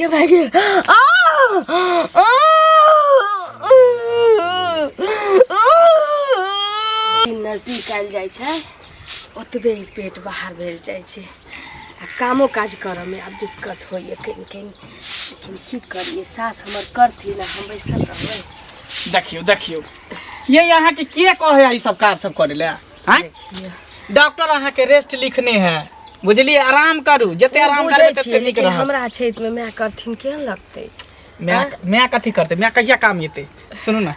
भागे नजदीक आयल जाइ छै ओतबे पेट बाहर भेल जाइ छै आ कामो काज करऽ में आब दिक्कत होइए कहीं कहीं लेकिन की करिए सास हमर करथिन आ हम बैसल रहबै देखियो ये यहाँ के कहे है सब काज सब करे ले डॉक्टर अहाँ के रेस्ट लिखने हैं बुझलिए आराम करू जते आराम करबे तते नीक रहत हमरा क्षेत्र में मैं करथिन केहन लगतै मैं कथी करते मैं कहिया काम येते सुनू ना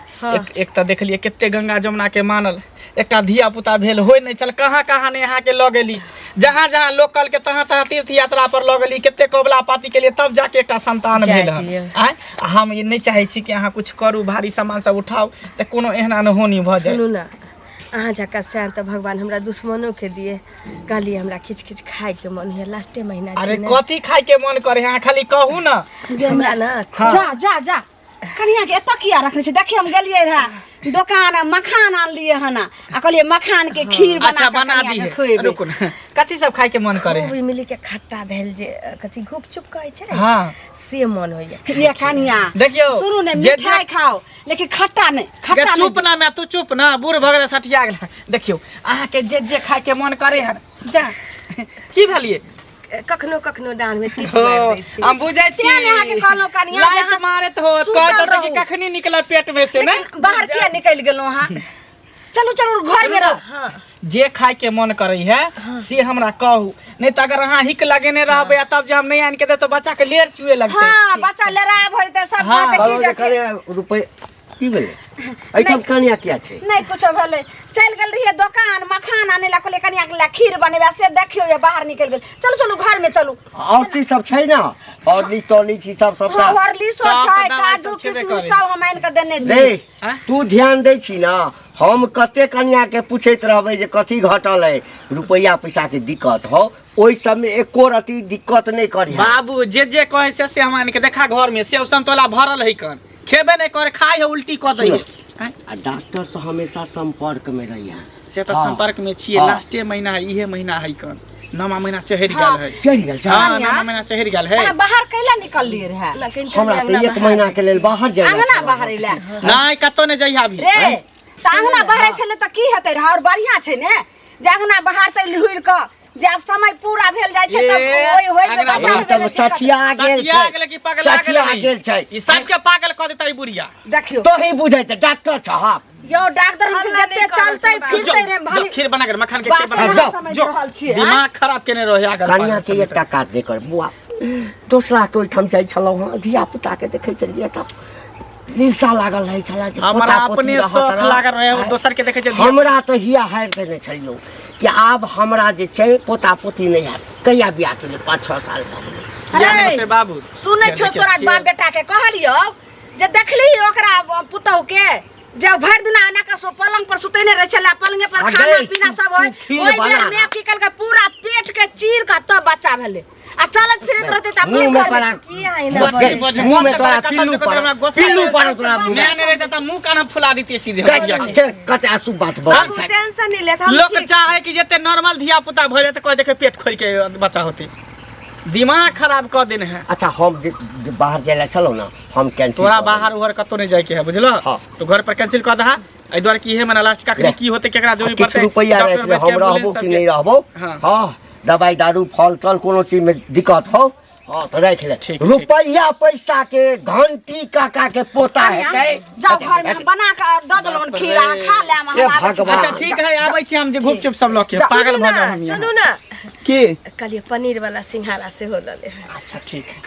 एक तो देख लिए केते गंगा जमुना के मानल एकटा धिया पुता भेल होय नहीं चल कहाँ कहाँ ने यहाँ के लऽ गेली जहाँ जहाँ लोकल के तहाँ तहाँ तीर्थ यात्रा पर लऽ गेली केते कबला पाती के लिए तब जाके एकटा संतान भेल है हम ये नहीं चाहे छी कि अहाँ कुछ करू भारी सामान सब उठाओ तो कोनो एहना न होनी भ जाए सुनू ना अहाँ जका सैन तो भगवान हमरा दुश्मनों के दिए कहली हमरा खिच खिच खाए के मन है लास्टे महीना अरे कथी खाए के मन करे अहाँ खाली कहू ना हमरा ना जा कनिया के एत किया रखले छै देखि हम गेलिए रहा दुकान मखान आन लिए हना आ कहलिए मखान के खीर बना दी है रुको ना कथी सब खाए के मन करे खूब मिली के खट्टा भेल जे कथी गुपचुप कहै छै हां से मन होइए ये कनिया देखियो सुनू ने मिठाई खाओ लेकिन खट्टा नहीं चुप ना मैं तू चुप ना बूढ़ भगरे सटिया गेल देखियो अहाँ के जे खाए के मन करे है जा की भेलिए कखनो कखनो डांड में टिस मार दै छै हम बुझै छी अहाँ के कहलो कनिया लाइट मारत हो कहत त कि कखनी निकला पेट में से नहीं बाहर किया निकल गेलो हां चलू घर में रहो जे खाए के मन करे है से हमरा कहू नहीं तो अगर अहाँ हिक लगेने रहबे तब जे हम नहीं आन के दे तो बच्चा के लेर चुए लगते हां बच्चा लड़ाब होइते सब बात की देखे रुपए की भेले ऐठम कनिया किया छै नहीं कुछ भेले चल गेल रहिए दुकान मखान आने ला कोले कनिया के खीर बनेबा से देखियो ये बाहर निकल गेल चलू घर में चलू और चीज सब छै ना और ली चीज सब सबटा हरली सो छै काजू किशमिश सब हम आन के देने दे तू ध्यान दै छी ना हम कते कनिया के पूछैत रहबै जे कथी घटल है रुपया पैसा के दिक्कत हो ओइ सब में एको रति दिक्कत नहीं करी बाबू जे कहे से हम आन के देखा घर में सेब संतोला भरल है कन खेबे नहीं करे खाए है उल्टी क दै है आ डॉक्टर से हमेशा संपर्क में रहिए से तो संपर्क में छिए लास्टे महीना है इहे महीना है कन नमा महीना चढ़ गेल है हां नमा महीना चढ़ गेल है बाहर कैला निकल लिए रहे हमरा त एक महीना के लेल बाहर जाय अंगना बाहर एला नहीं कतो ने जइहा अभी रे त अंगना बाहर छले त की हेतै रे और बढ़िया छै ने जे अंगना बाहर त लुइर क जब समय पूरा भेल जाय छै तब ओइ होय के बच्चा तब सठिया गेल कि पागल गेल छै ई सब के पागल क देतै बुढ़िया देखियो तो ही बुझै त डॉक्टर साहब यो डॉक्टर हम जते चलतै फिरतै रे भाली खीर बना कर मखान के खीर बना जो दिमाग खराब केने रहे आगर कनिया के एकटा काज दे कर बुआ दूसरा के ओठम जाय छलौ हां धिया पुता के देखै छलिए त लीलसा लागल रहै छला जे हमरा अपने शौक लागल रहे दोसर के देखै छै हमरा त हिया हार देने छलियो कि आब हमरा जे छै पोता पोती नहीं है कहिया बियाह के लिए 5-6 साल अरे बाबू सुनै छ तोरा बाप बेटा के कहलियो जे देखली ओकरा पुतौ के जब भर दिन आना का सो पलंग पर सुतैने रह छला पलंगे पर खाना पीना सब होय ओइ बेर में की कल के पूरा पेट के चीर का तब बच्चा भेले आ चलत फिरत रहते त मुंह में पड़ा की है ना मुंह में तोरा पिल्लू पर तोरा मैं नहीं रहता त मुंह काना फुला देती सीधे कते आसु बात बोल छै टेंशन नहीं लेत लोग चाहे कि जते नॉर्मल धिया पुता भरे त कह देखे पेट खोल के बच्चा होते दिमाग खराब कर देने है अच्छा हम बाहर जाइला चलो ना हम कैंसिल तोरा बाहर उहर कतो नहीं जाए के है बुझलो तो घर पर कैंसिल कर दहा ए द्वारा की है मना लास्ट का की होते केकरा जरूरी पड़ते रुपया हम रहबो कि नहीं रहबो हां दवाई दारू फल तल कोनो चीज में दिक्कत हो हां तो रख ले रुपया पैसा के घंटी काका के पोता है के जाओ घर में बना के द दलन खीरा खा ले हम अच्छा ठीक है आबै छी हम जे गुपचुप सब लोग के पागल भ जाओ हम सुनू ना की कलिए पनीर वाला सिंघाड़ा से हो लले अच्छा ठीक है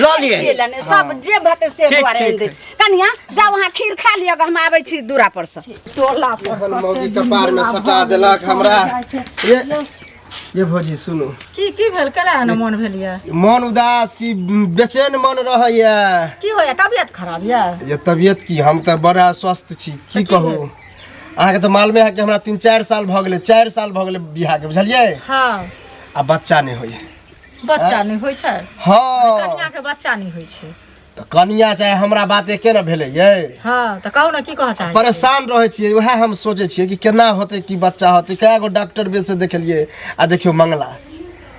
लो लिए सब जे भते से दुआरे दे कनिया जाओ वहां खीर खा लियो हम आबै छी दूरा पर से टोला पर मौगी के पार में सटा देलक हमरा ये भौजी सुनो की भेल कला न मन भेलिया मन उदास की बेचैन मन रहैया की होया तबियत खराब या ये तबियत की हम त बड़ा स्वस्थ छी की कहू अहाँ के तो मालूम है कि हमरा 3-4 साल भ गेले 4 साल भ गेले बियाह के बुझलिए हां आ बच्चा नहीं होय बच्चा नहीं होय छै हां कन्या के बच्चा नहीं होय छै तो कनिया चाहे हमरा बात एके न भेले ये हां त कहू न की कह चाहे परेशान रहे छी वह हम सोचे छी कि केना होते कि बच्चा होते कएगो डॉक्टर बे से देखलिए आ देखियो मंगला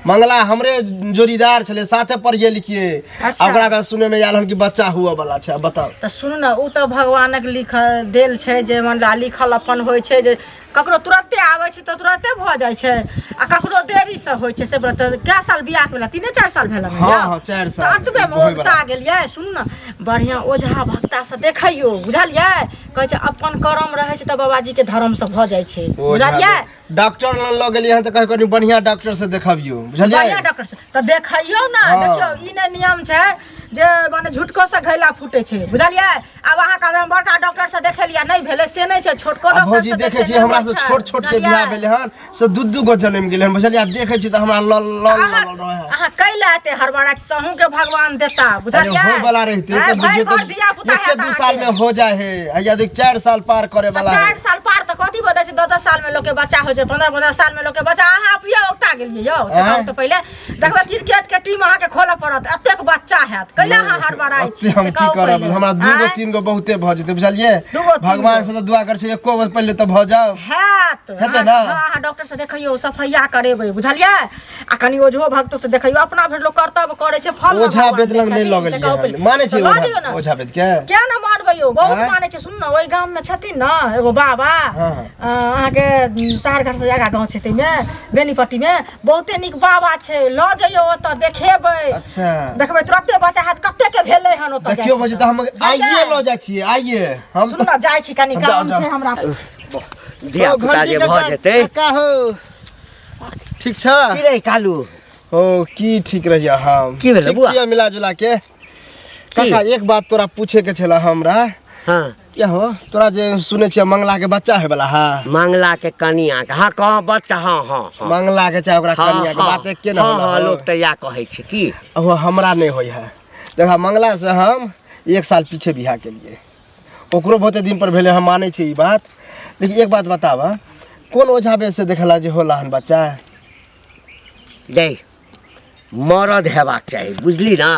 मंगला हमरे जोड़ीदार छले साथे पढ़िए लिखिए अच्छा। ओकरा बाद सुने में आयल हन कि बच्चा हुआ वाला छै बताओ तऽ सुनू ने उ तऽ भगवानक लिखल देल छै जे मतलब लिखल अपन होइ छै जे ककरो तुरंते आबै छै तऽ तुरंते भऽ जाइ छै आ ककरो देरी से होइ छै से कए साल बियाह भेला 3-4 साल भेला हाँ 4 साल अतबे में उगता गेलियै सुनू ने बढ़िया ओझा भक्ता से देखैयो बुझलियै कहै छै अपन कर्म रहै छै तऽ बाबाजी के धर्म से भऽ जाइ छै बुझलियै डॉक्टर लग लऽ गेलियै हन तऽ कहै कनी बढ़िया डॉक्टर से देखाबियो बुझलियै बढ़िया डॉक्टर से तऽ देखैयो ना देखियो ई ने नियम छै जे माने झुटको से घैला फूटे छै बुझलियै आब अहाँ कहबै बड़का डॉक्टर से देखेलिया नहीं भेले से नहीं छै छोटको डॉक्टर से देखे छी हमरा से छोट के बियाह भेले हन से दू गो जन्म गेले हन बुझलियै देखे छी त हमरा लल रहे अहाँ कैला एते हड़बड़ा सहू के भगवान देता बुझलियै हो वाला रहते तो बुझिए तो 1-2 साल में हो जाए है या देख 4 साल पार करे वाला 4 साल पार त कथि बदै छै 10 साल में लोग के बच्चा हो छै 15 साल में लोग के बच्चा अहाँ अपिया ओक्ता गेलियै यौ से कहू त पहिले देखबै क्रिकेट के टीम अहाँ के खोले पड़त एतेक बच्चा हैत कैला अहाँ हड़बड़ा छी हम की करब हमरा 2-3 गो बहुते भ जेते बुझलियै भगवान से त दुआ कर छै एको गो पहिले त भ जाओ हैत हेतै ना हां डॉक्टर से देखैयो सफैया करेबै बुझलियै आ कनी ओझो भक्तो से देखैयो अपना भर लोग कर्तव्य करे छै फल ओझा वेद लग नहीं लगल माने छै ओझा वेद के क्या ना मानबै यौ बहुत माने छै सुन न ओइ गाम में छथिन न एगो बाबा अहाँ के शहर घर से आगा गांव छै तै में बेनीपट्टी में बहुते निक बाबा छै ल जइयो ओत देखेबै अच्छा देखबै तुरंते बच्चा हाथ कत्ते के भेलै हन ओत देखियो बजे त हम आइए ल जा छियै आइए हम सुन न जाइ छी कनी काम छै हमरा धिया पुता जे भ जेतै का हो ठीक छ की रे कालू ओ की ठीक रहिया हम की भेलै बुआ? छिया मिला जुला के काका एक बात तोरा पूछे के छला हमरा हां क्या हो तोरा जे सुने छिया मंगला के बच्चा है वाला हा मंगला के कनिया के हां कहां बच्चा हां हां मंगला के चाहे ओकरा कनिया के बात एक के ना होला हां लोग त या कहै छै की वो हमरा नहीं होय है देखा मंगला से हम 1 साल पीछे बियाह के लिए ओकरो बहुते दिन पर भेले हम माने छी ई बात लेकिन एक बात बतावा कौन ओझा बेद से देखला जे होला हन बच्चा दे मरद हेबाक चाही बुझली ना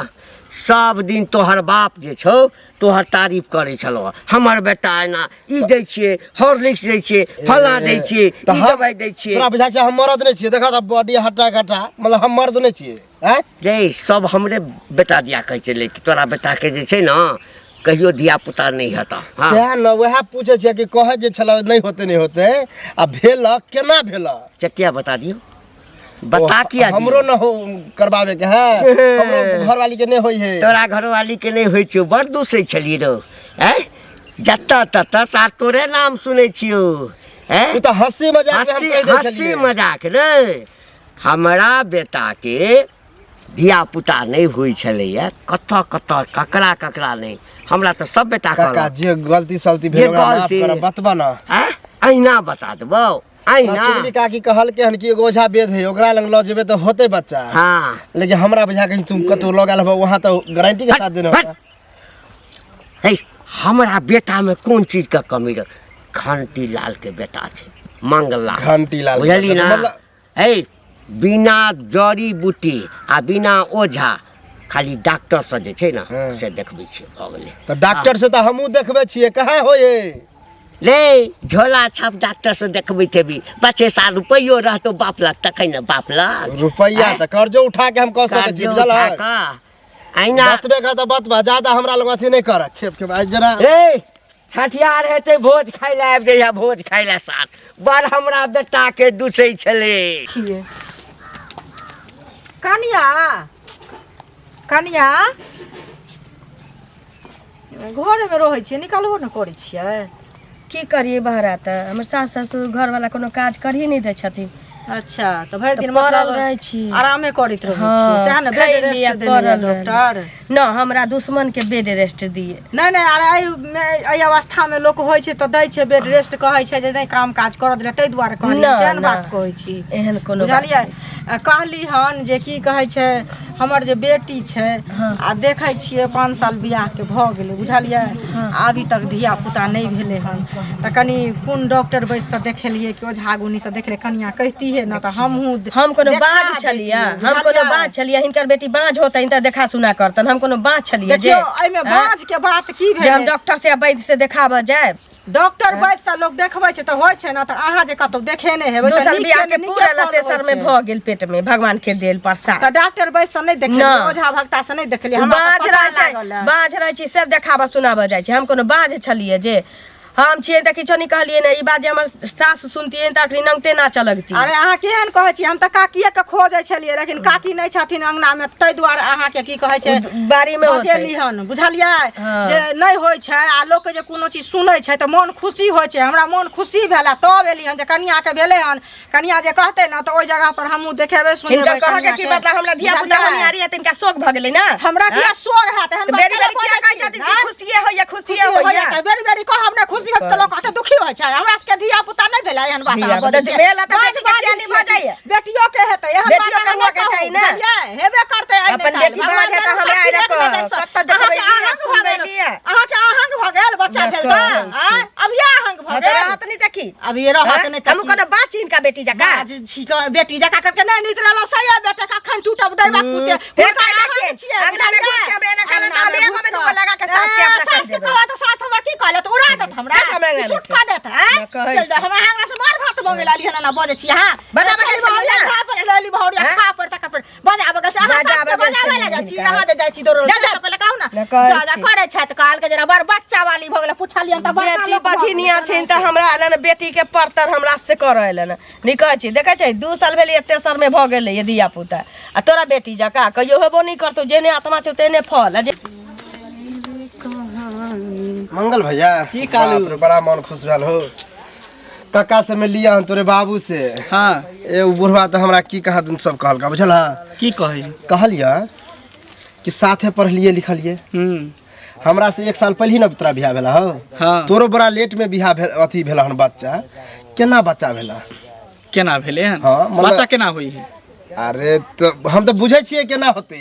सब दिन तोहर बाप जे छौ तोहर तारीफ करे छलो हमर बेटा एना ई दै छिए हॉर्लिक्स दै छिए फला दै छिए ई दवाई दै छिए तोरा बुझा छै हम मर्द नहीं छिए देखा त बॉडी हट्टा कट्टा मतलब हम मर्द नहीं छिए हैं रे सब हमरे बेटा दिया कहै छै लेकिन तोरा बेटा के जे छै ना कहियो धिया पुता नहीं हता हां क्या न वह पूछे छै कि कहे जे छला नहीं होते आ भेल केना भेल चटिया बता दियो बता किया हमरो न हो करबावे के है हमरो घरवाली के नहीं होई है तोरा घरवाली के नहीं होई छौ बड़ दूसै छली रो हैं जत्ता तत्ता सा तोरे नाम सुनै छियो हैं तू तो हंसी मजाक में हम कह दे हंसी मजाक रे हमरा बेटा के धिया पुता नहीं हुई छलैया कत ककरा नहीं हमरा तो सब बेटा काका जे गलती सलती भेल ओकरा माफ कर बतबा ना आईना बता देबो आईना चुगली काकी कहल के हन कि एगो ओझा वेद है ओकरा लंग ल जेबे तो होते बच्चा हां लेकिन हमरा बुझा के तुम कतो लगा लेबो वहां तो गारंटी के साथ देना होगा हे हमरा बेटा में कौन चीज का कमी रे घंटी लाल के बेटा छे मंगला घंटी लाल बुझली ना हे बिना जड़ी बूटी आ बिना ओझा खाली डॉक्टर से जे छै ना से देखबै छी भ गेलै तो डॉक्टर से तो हमहू देखबे छिए कहाँ होए ले झोला छाप डॉक्टर से देखबै थेबी 5-6 रुपयो रहतो बाप लग तकै न बाप लग रुपया त कर्जो उठा के हम कह सके छी बुझल आईना बतबे का त बतबा ज्यादा हमरा लग अथी नहीं कर खेप के भाई जरा ए छठियार हेते भोज खाइ ले आबि जइया भोज खाइ ले साथ बड़ हमरा बेटा के दुसै छले छिए कनिया कनिया घरे में रहै छिए निकालबो न करै छिए की करिए बहरा त हमर सास ससुर घर वाला कोनो काज करही नहीं दे छथिन अच्छा तो भरि दिन पड़ल मतलब रहै छी आरामे करैत रहै छी सएह न बेड रेस्ट देले डॉक्टर न हमरा दुश्मन के बेड रेस्ट दिए नहीं अरे अवस्था में लोग होइ छै तो दै छै बेड रेस्ट कहै छै जे नहीं काम काज कर देले तै दुआरे कहलिए केहन बात कहै छी एहन कोनो बुझलिए कहली हन जे की कहै छै हमर जे बेटी छै आ देखै छियै 5 साल बियाह के भ गेलै बुझलिए अभी तक धिया पुता नहीं भेले हन त कनी कोन डॉक्टर बैस से देखेलिए कि ओझा गुनी से देखले कनिया कहती है ना त हम कोनो बाज छलिया हम कोनो बाज छलिया हिनकर बेटी बाज होतै त देखा सुना करतन हम कोनो बात छलिए देखियो एमे बाज के बात की भेल हम डॉक्टर से वैद्य से देखाब जाए डॉक्टर वैद्य से लोग देखबै छै त होइ छै ना, त अहाँ जे कतौ देखेने हेबै त दोसर बियाह के नीके पूरा फल होइ तेसर में छै। भ गेल पेट में, भगवान के देल प्रसाद। त डॉक्टर वैद्य से नहीं देखलिए, ना। ओझा भक्ता से नहीं देखलिए, हमरा बाँझ त पता रहे छै, लागल है। बाँझ रहे छै से देखाबा सुनाबा जाइ छै। हम कोनो बाँझ छलिए जे हम छिए त किछो नहीं कहलिए ने। ई बात जे हमर सास सुनतिए त अखनी नंगटे ना चलगती। अरे अहाँ केहन कहै छी, हम त काकिए के खोजै छलिए, लेकिन काकी नहीं छथिन अंगना में, तै दुआरे अहाँ के की कहै छै बारी में होतै। बजेली हन, बुझलिए हाँ। जे नहीं होइ छै आ लोक के जे कोनो चीज सुनै छै त मन खुशी होइ छै। हमरा मन खुशी भेला तब एली हन जे कनिया के भेले हन। कनिया जे कहते ना त ओइ जगह पर हमहू देखेबे सुनेबे। इनका कह के की मतलब हमरा धिया पुता होनियारी है, तिनका शोक भ गेलै ना। हमरा दिया सोग है त हम बेरी बेरी किया कहै छथिन कि खुशिये होइया, खुशिये होइया। बेरी बेरी कहब ना खुशी होत त लोग कहते दुखी होइ छै। हमरा सबके धिया पुता नहीं भेला एहन बात धिया अहाँ पुता बोलै छियै। भेला त बेटी के बात किया नहीं भ जाइए? बेटियों के हेतै एहन बात बेटियों के अहाँ हुआ के कहू, चाही ना। बुझलियै? हेबे करतै आइ अपन नहि बेटी काल्हि। बात है त हमरा आइ रख कत देखबै लिया सुनबै लिया। अहाँ के आहंग भ गेल बच्चा भेल त अब ये आहंग भ त गेल। रहत नहीं देखी। अब ये रहत नहीं हम कोनो बात इनका बेटी जका। बेटी जका करके नहीं निकललो सही बेटा कखन टूटब दैबा पुते। फिर काय देखिए अंगना में घुस के हमरे न कहला त हम एगो में दूगो लगा के सास के अपना कर देबै। कहवा त सास हमर की कहले त उड़ा देत हमरा। देख हमरा अंगना में सुट का देत हैं। मैं कहै चल जा हमरा अंगना से मार भात बंगे लाली हना ना बजे छी हां। बजा बजा चली ना। खा पर लाली भौरिया खा पर तक पर बजा बगल से अहाँ सास के बजावे ला जाइ छी अहाँ दे जाइ छी दोरो। जा, जा। पहले कहू ना। मैं कहै जा जा छी। करे छै त काल के जरा बड़ बच्चा वाली भ गेले पुछलियन त बड़का बेटी लोग बझिनिया छिन त हमरा आलन बेटी के परतर हमरा से करैलन। नहीं कहै छी देखै छै 2 साल भेलै तेसर में भ गेलै ये धिया पुता। आ तोरा बेटी जका कहियो हेबो नहीं करतो, जेने आत्मा छौ तेने फल। आ जे मंगल भैया की कालू? बाप रे, बड़ा मन खुश भेल हो। कक्का से में लिया हन तोरे बाबू से। हाँ ए बुढ़वा त हमरा की कहा तुम सब कहल का बुझल हा। की कहे? कहलिया कि साथे पढ़लिए लिखलिए। हमरा से 1 साल पहले न तोरा बियाह भेला हो। हाँ तोरो बड़ा लेट में बियाह अथी भेला हन बच्चा। केना बच्चा भेला? केना भेले हन? हाँ, मतलब- बच्चा केना होई है? अरे तो हम तो बुझे छिए केना होते,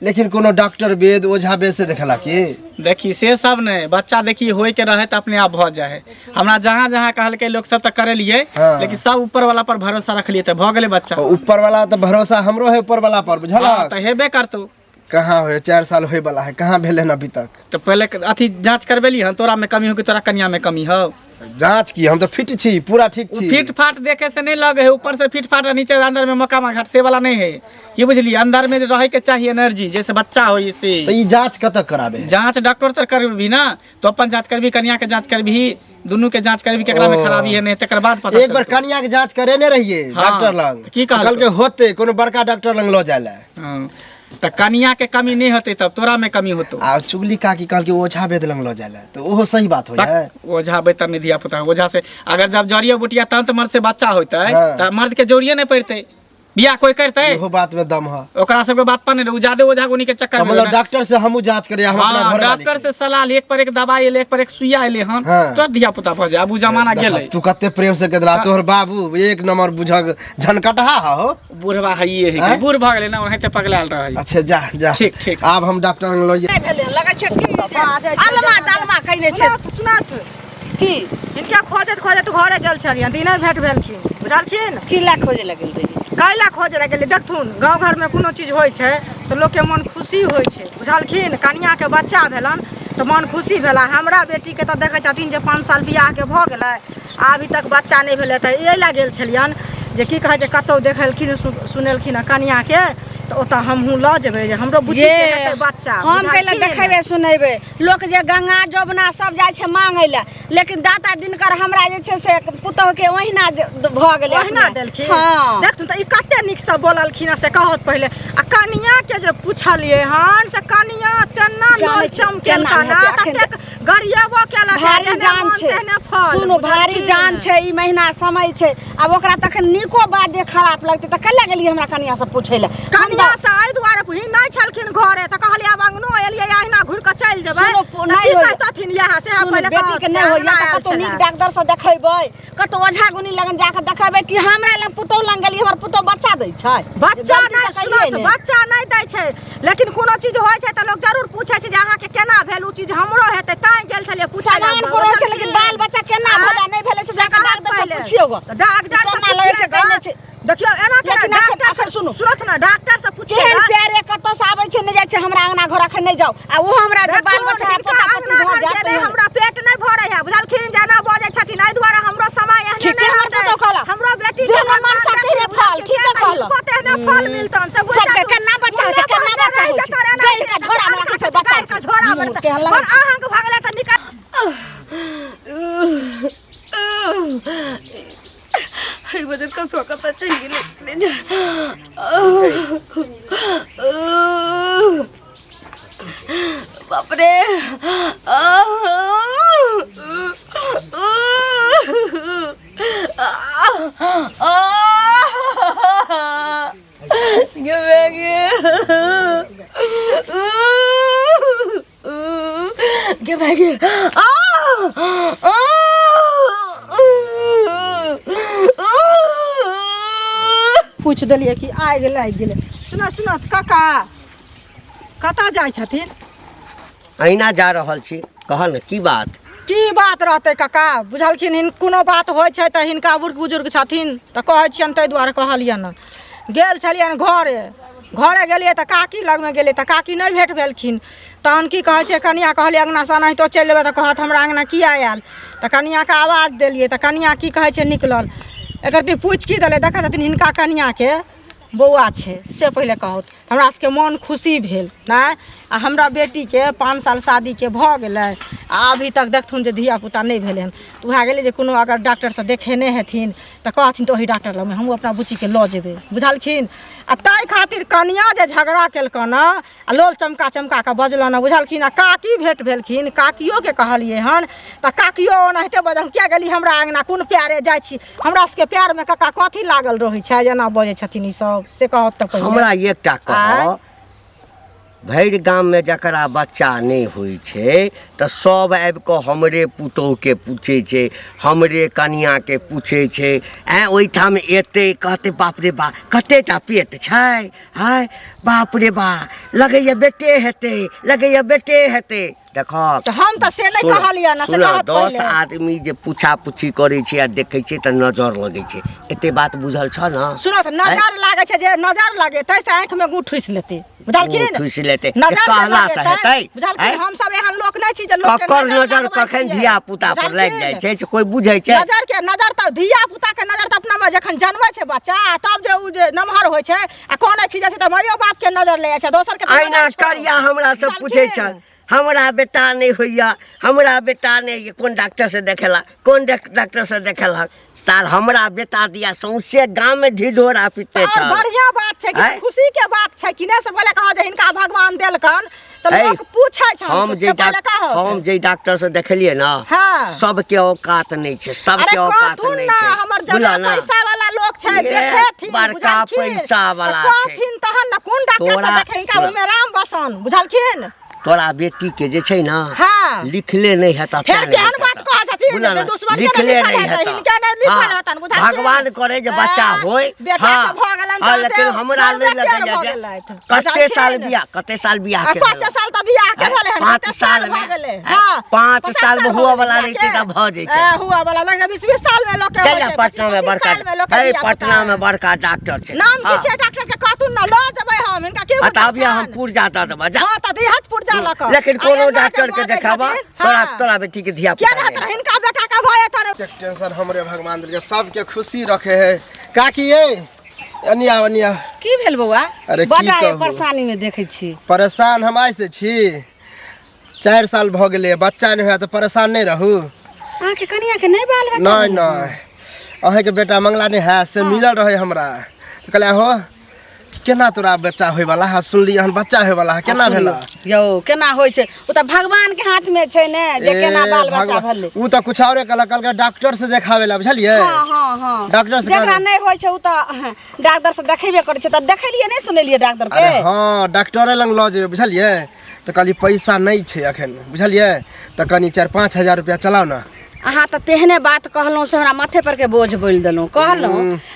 लेकिन कोनो डॉक्टर वेद ओझा वेद से देखला कि देखी से सब नहीं, बच्चा देखी होए के रहे त अपने आप भ जाए। हमरा जहाँ जहाँ कहल के लोग सब त करे लिए, हाँ। लेकिन सब ऊपर वाला पर भरोसा रखलिए त भ गेले बच्चा। ऊपर वाला तो भरोसा हमरो है ऊपर वाला पर बुझल हाँ, त हेबे करतो। कहाँ हो 4 साल होए वाला है, कहाँ भेले न अभी तक। तो पहले अथी जांच करबेली हन, तोरा में कमी हो कि तोरा कन्या में कमी हो? जांच की हम तो फिट छी, पूरा ठीक छी। फिट फाट देखे से नहीं लगे है, ऊपर से फिट फाट नीचे अंदर में मकामा घाट से वाला नहीं है। ये बुझली अंदर में रहे के चाहिए एनर्जी, जैसे बच्चा हो इसे। तो ये जांच कत कराबे? जांच डॉक्टर तर करबी ना, तो अपन जांच करबी, कन्या के जांच करबी, दोनों के जांच करबी केकरा में खराबी है नहीं, तकर बाद पता एक बार चलतो। कन्या के जांच करेने रहिए हाँ, डॉक्टर लंग। की कहल? कल के होते कोनो बड़का डॉक्टर लंग लो जाले। हाँ, तो कन्या के कमी नहीं होते तब तोरा में कमी होतो। आ चुगली काकी कल के ओझा वेद लंग लो जाले, तो ओहो सही बात हो है। ओझा बेतर नहीं दिया पता, ओझा से अगर जब जड़िया बुटिया तंत मर्द से बच्चा होता है हाँ। तो मर्द के जोड़िए नहीं पड़ते, बियाह कोई करते ओहो बात में दम है। ओकरा सबके बात पर नहीं, ज्यादा ओझा गुनी के चक्कर में मतलब ना। डॉक्टर से हमहू जांच करे, हम अपना हाँ, घर वाले डॉक्टर से सलाह ले, एक पर एक दवाई ले, एक पर एक सुइया ले हन, हाँ। तो दिया पुता भज अब उ जमाना देखा, गेलै। तू कते प्रेम से कहला तोहर बाबू एक नंबर बुझक झनकटहा हो। बूढ़वा हइए है हैं? कि बूढ़ भ गेलै ना, ओनाहिते पगलाल रहै। अच्छा जा जा ठीक, ठीक। अब हम डॉक्टर लंग लो नहीं भेले लगे छै कि अलमा दलमा कहने छै सुनत की इनका खोजत खोजत घरे गेल छलियन, दिने भेंट भेलखिन बुझलखिन। किला खोजे लगल रही। कैला खोज रह गेली देखथुन गाँव घर में कोनो चीज होइ छै तो लोग के मन खुशी होइ छै बुझलखिन। कन्या के बच्चा भेलन तो मन खुशी भेला। हमरा बेटी के तो देखे छथिन जे 5 साल बियाह के भ गेलै, अभी तक बच्चा नहीं भेलै, त ए ला गेल छलियन जे की कहे छै कतौ देखलखिन सुनेलखिन कन्या के, तो ओतऽ हमहूँ लऽ जेबै जे हमरो बुच्ची के हेतै बच्चा। हम कैला देखेबे सुनेबे लोग जे गंगा जमुना सब जाय छै मांगे ला, लेकिन दाता दिनकर हमरा जे छै से पुतोह के ओहिना भ गेलै। ओहिना देलखिन। हाँ देखथुन त ई कते नीक से बोललखिन से कहत पहिले। आ कन्या के जे पूछलिए हन से कन्या तेना लाल चमकेल काना कते गरियाबो केला भारी जान छै। सुनो भारी जान छै, ई महीना समय छै, अब ओकरा तखन नीको बात जे खराब लगतै त कैला गेलिए हमरा कन्या से पूछै ला। कन्या से एहि दुआरे ही नहीं छलखिन घरे त कहलिए अब अंगनो एलिए अहिना घुर के चल जेबै। सुनो, नहीं की होय। कहतथिन यहा से सुनो, पहिले बेटी के नहीं होइया त कतो नीक डॉक्टर से देखेबै, कतो ओझा गुनी लगन जाके देखेबै कि हमरा लग पुतोह लग गेलिए हमर पुतोह बच्चा दै छै। बच्चा नहीं सुनत, बच्चा नहीं दै छै, लेकिन कोनो चीज होइ छै त लोग जरूर पूछै छै जे अहाँ के केना भेल, उ चीज हमरो हेतै तैं गेल छलिए पूछै ला। सामान पुरो छै, लेकिन बाल बच्चा केना भेला नहीं भेले से जाके डॉक्टर से पूछियो गो। डॉक्टर से लगे छै कहने छै देखियो एना के लेकिन डॉक्टर से सुनू। सुनत ना डॉक्टर से पूछिए केहन प्यारे कतौ से आबै छै नै जाय छै हमरा अंगना घर अखन नै जाऊ आ वो हमरा जे बाल बच्चा पोता पोती घर जाते हमरा पेट नहीं भरे है बुझलखिन जना बजे छथिन एहि दुआरे हमरो समय एहने ठीक नहीं है, होते तो कहला। हमरो बेटी जे मन साथी रे फल, ठीक है कहला। कोते ने फल मिलतन सब सबके केना बच्चा होइ छै, केना बच्चा होइ छै। गाय का झोरा में रखै छै बच्चा का झोरा में केहन लगै और अहाँ के भगले त निकल हई वजन कसवा कता चल गेले बाप रे पूछ देलिए कि आइ गेलै आइ गेलै सुनो सुनो काका कतऽ जाइ छथिन अहिना जा रहल छी कह ने की बात की बात रहतै काका बुझलखिन हिन कोनो बात होइ छै तऽ हिनका बूढ़ बुजुर्ग छथिन तऽ कहै छियनि ताहि दुआरे कहलियनि गेल छलियनि घरे गेलियै तऽ काकी लगमे गेलियै तऽ काकी नहि भेट भेलखिन तहन की कहै छै कनिया कहलियै अङ्गना से एनाहितो चलि अयबै तऽ कहत हमरा अङ्गना किया आयल तऽ कनियाके आवाज देलियै तऽ कनिया की कहै छै निकलल एकर ती पूछि की देलै देखै छथिन हिनका कनियाके बौआ छै से पहिले कहत हमरा सबके मोन खुशी भेल नहि आ हमरा बेटीके 5 साल शादीके भऽ गेलै आ अभी तक देखथुन जे धियापुता नहि भेलै हन तऽ वएह गेलै जे कोनो अगर डॉक्टरसँ देखेने हेथिन तऽ कहथिन तऽ ओहि डॉक्टर लगमे हमहूँ अपना बुच्चीके लऽ जेबै बुझलखिन आ ताहि खातिर कनिया जे झगड़ा केलकन आ लोल चमका कऽ बजलन बुझलखिन आ काकी भेट भेलखिन काकियोके कहलियै हन तऽ काकियो ओनाहिते बजल किया गेली हमरा अङ्गना कोन प्यारे जाइ छी हमरा सबके प्यारमे कक्का कथी लागल रहै छै जेना बजै छथिन ई सब से कहत तऽ पहिले हमरा एकटा कह भरि गाममे जकरा बच्चा नहि होइ छै तऽ सब आबि कऽ हमरे पुतहुके पूछै छै हमरे कनियाके पूछै छै ओहिठाम एतै कहतै बाप रे बा कतेटा पेट छै हाय बाप रे बा लगैया बेटे हेतै देखो हम तऽ से नहि कहलियै ना से कहत 10 आदमी जे पूछा पूछी करै छै आ देखै छै तऽ नजर लगै छै एते बात बुझल छ न सुनो तऽ नजर लागै छै जे नजर लगेतै से आँखि में गुठ ठुसि लेतै बुझलखिन ठुसि लेतै नजर कहला से हेतै बुझलखिन हम सब एहन लोक नहि छी जे लोक ककर नजर कखन धिया पुता पर लागि जाइ छै से कोई बुझै छै नजर तऽ धिया पुता के नजर तऽ अपना में जखन जन्मै छै बच्चा तब जे उ जे नमहर होइ छै आ कोन खिजा छै तऽ मायो बाप के नजर ले जाइ छै दोसर के आइना करिया हमरा सब पूछै छै हमरा बेटा नहीं होइया हमरा बेटा नहीं कौन डॉक्टर से देखेला कौन डॉक्टर से देखेलक सर हमरा बेटा दिया सौंसे गांव में ढिढोरा पीटे छ बढ़िया बात छै कि खुशी के बात छै कि ने से पहले कहा जे हिनका भगवान देलकन त लोग पूछै छ हम जे डॉक्टर से देखलिए ना सबके औकात नहीं छै सबके औकात नहीं छै हमर जमा पैसा वाला लोग छै देखेथिन बड़का पैसा वाला छै कहथिन तहन न कोन डॉक्टर से देखे हिनका में राम बसन बुझलखिन तोरा बेटी के जे छै ना लिखले नहीं हेता फेर केहन बात कहै छथिन दुश्मन के लिखले नहीं हेता हिनका नहीं लिखल हेतन बुझलखिन भगवान करे जे बच्चा होय बेटा के भ गेलन लेकिन हमरा नहीं लगे कते साल बियाह के 5 साल त बियाह के भेले 5 साल में 5 साल में हुआ वाला रहिते त भ जइते हुआ वाला लगे 20 साल में लोग के पटना में बड़का डॉक्टर छै नाम की छै डॉक्टर के कहतु न ल जबै हम इनका के बताबिया हम पुरजा द देबा जा हां त देहत पुरजा लक लेकिन कोनो डॉक्टर के देखाबा तोरा बेटी के धिया पुता क्या हिनका बेटा का भय त टेंशन हमरे भगवान दिल के सबके खुशी रखे है काकी ये अनिया की भेल बौआ अरे बड़ा परेशानी में देखे छी परेशान हम आइ से छी 4 साल भ गेले बच्चा नहीं हुआ तो परेशान नहीं रहू अहाँ के कनिया के नहीं बाल बच्चा नहीं अहे के बेटा मंगला नहीं है से मिलल रहे हमरा तो कहले हो केना तोरा बच्चा होय वाला है सुनली हन बच्चा होय वाला है केना भेला यौ केना होय छै उ त भगवान के हाथ में छै ने जे केना बाल बच्चा भेलै उ त कुछ औरे कल डॉक्टर से देखावेला बुझलिए हां डॉक्टर से जेकरा नहीं होय छै उ त डॉक्टर से देखेबे करे छै त देखलिए नहीं सुनलिए डॉक्टर के हां डॉक्टरे लंग ल जेबे बुझलिए त कहली पैसा नहीं छै अखन बुझलिए त कनी 4-5 हजार रुपया चलाओ ना अहाँ त तेहने बात कहलौ से हमरा माथे पर के बोझ बोल देलौ कहलौ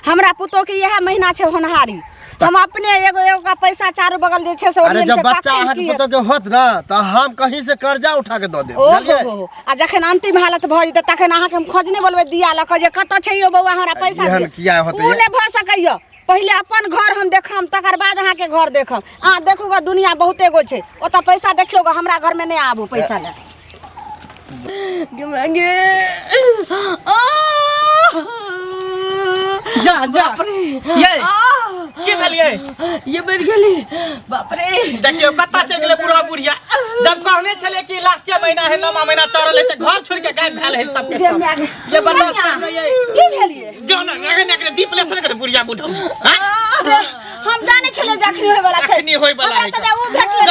हमरा पुतो के यह महीना छै होनहारी हम अपने एगो एगो का पैसा चारों बगल जे छै से अरे जब बच्चा अहाँ के पुतौ के होत ना त हम कहीं से कर्जा उठा के द देब ओ बुझलियै हो आ जखन अंतिम हालत भ जेतै तखन अहाँ के हम खोज नहीं बोलबै दिया ल के जे कत छै यो बौआ हमरा पैसा एहन दे किया होतै? उ नहीं भ सकैयो पहले अपन घर हम देखम तकर बाद अहाँ के घर देखम अहाँ देखूगा दुनिया बहुते गो छै ओतऽ पैसा देखियोगा हमरा घर में नहीं आबू पैसा ले मांगे जा जा ये की भेलिए ये मर गेली बाप रे देखियो कत्ता चल गेले बुढ़ा बुढ़िया जब कहने छले कि लास्ट महीना है 9वां महीना चढ़ल है त घर छोड़ के गायब भेल है सबके सब ये बर्दाश्त कर गई की भेलिए जाना नगरे दीप लेसन कर बुढ़िया बुढ़ा हां हम जाने छले जखनी होय वाला छै अखनी होय वाला है हमरा उ भेटले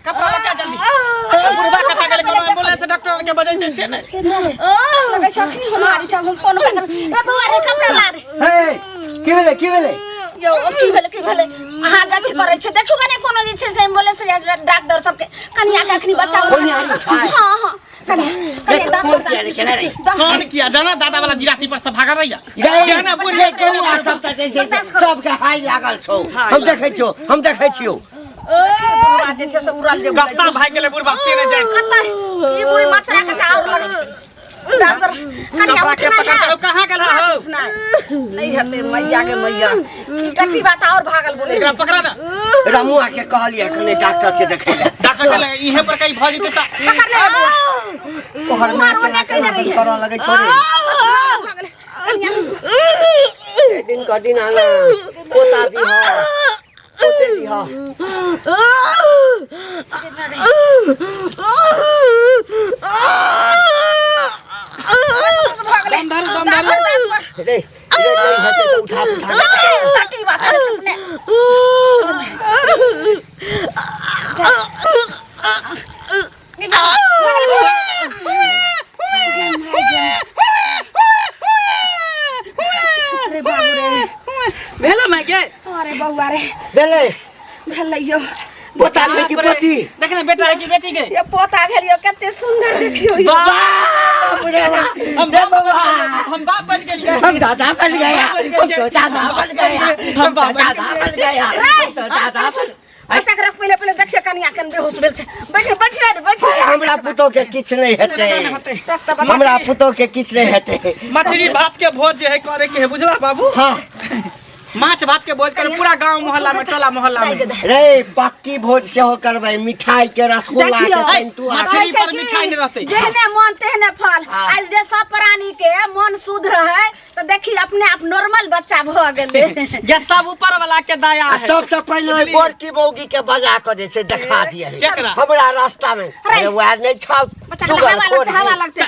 कपड़ा लगा जल्दी बुढ़वा कथा गेले कोनो एम्बुलेंस डॉक्टर के बजै छै से नहीं लगे शौकी हमारी छ हम कोनो ए बउआ रे कपड़ा ला रे हे की भेले यो की भेले अहाँ गति करै छै देखू कने कोनो जे छै से एम्बुलेंस या डॉक्टर सबके कनिया के अखनी बच्चा कोनी आरी छै हां हां कनिया कौन किया रे केना रे कौन किया जाना दादा वाला जिराती पर से भागा रहिया जाना बुढ़िया केहू आ सब त जैसे सबके हाय लागल छौ हम देखै छियो बुढ़वा जे छै से उड़ल जे कत्ता भाग गेले बुढ़वा से ने जाय कत्ता ई बुढ़ी मछरा के और लगे छै डॉक्टर कपड़ा के पकड़ कहां गेला हो नहीं हते मैया के मैया टट्टी बात और भागल बोले एकरा पकड़ा ना रामुआ के कहलिए कने डॉक्टर के देखेले डॉक्टर के लगे इहे पर कहीं भ जेते त पकड़ ले तोहर मां के नकल करऽ लगे छोड़े दिन का दिन आना पोता दी हो पोते दी हो रे नहीं हते तो उठा टट्टी बात है भेलो मैं के अरे बउआ रे बेले भेलैयो पोता है कि पोती देखना बेटा है कि बेटी के ये पोता भेलियो कते सुंदर देखियो बाप रे हम बाप बन गेलिए हम दादा बन गया हम तो दादा बन गया हम दादा बन गया हम तो दादा बन अच्छा कर पहले देखिए कनिया कन बेहोश भेल छै बैठ हमरा पुतो के किछ नहीं हेते हमरा पुतो के किछ नहीं हेते मछली भात के भोज जे है करे के है बुझला बाबू हां माछ भात के भोज कर पूरा गांव मोहल्ला में टोला मोहल्ला में रे पक्की भोज से हो करबै मिठाई के रसगुल्ला के तंतु मछली पर मिठाई नहीं रहते जेहने मन तेहने फल आज जे सब प्राणी के मन शुद्ध रहे तो देखी अपने आप नॉर्मल बच्चा भ गेले ये सब ऊपर वाला के दया है सबसे पहले गोरकी मौगी के बजा के जे से दिखा दिए केकरा? हमरा रास्ता में अरे वो नहीं छाव बच्चा हवा लगते